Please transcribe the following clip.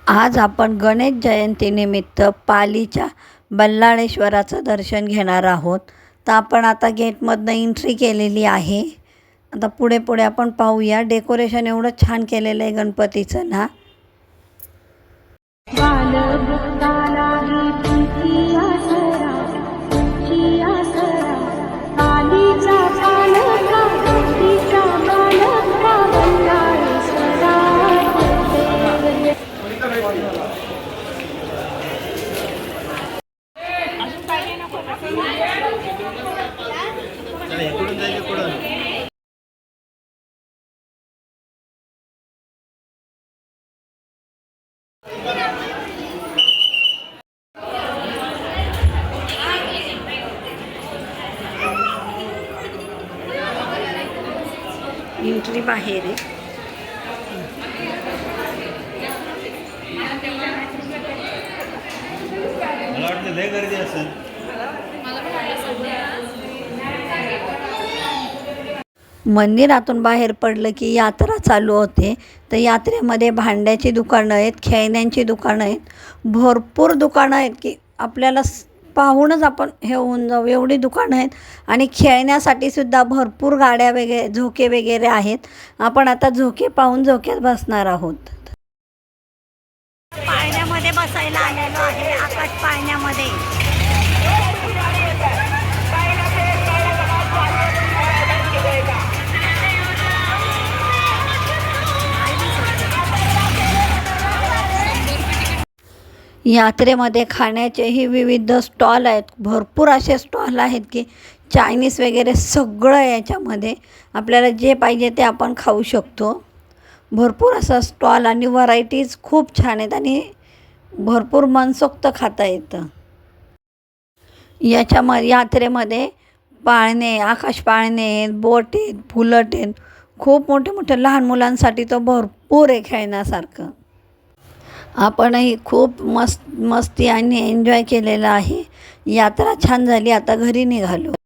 आज आपण गणेश जयंतीनिमित्त पालीच्या बल्लाळेश्वराचं दर्शन घेणार आहोत. तर आपण आता गेटमधनं एंट्री केलेली आहे. आता पुढे पुढे आपण पाहूया. डेकोरेशन एवढं छान केलेलं आहे गणपतीचं ना. एंट्री बाहेर आहे. मला वाटतं लय गर्दी असेल. मंदिरातून बाहेर पडलं की यात्रा चालू होते. तर यात्रेमध्ये भांड्याची दुकानं आहेत, खेळण्यांची दुकानं आहेत, भरपूर दुकानं आहेत की आपल्याला पाहूनच आपण हे होऊन जाऊ एवढी दुकानं आहेत. आणि खेळण्यासाठी सुद्धा भरपूर गाड्या वगैरे झोके वगैरे आहेत. आपण आता झोके पाहून झोक्यात बसणार आहोत. पाळण्यामध्ये बसायला आलेलो आहे. आकाश पाळण्यामध्ये यात्रेमध्ये खाण्याचेही विविध स्टॉल आहेत. भरपूर असे स्टॉल आहेत की चायनीज वगैरे सगळं याच्यामध्ये आपल्याला जे पाहिजे ते आपण खाऊ शकतो. भरपूर असा स्टॉल आणि व्हरायटीज खूप छान आहेत आणि भरपूर मनसोक्त खाता येतं. यात्रेमध्ये पाळणे, आकाश पाळणे आहेत, बोट आहेत, फुलट आहेत. खूप मोठे मोठे लहान मुलांसाठी तर भरपूर आहे खेळण्यासारखं. आपणही खूप मस्ती आणि एन्जॉय केलेला आहे. यात्रा छान झाली. आता घरी निघालो.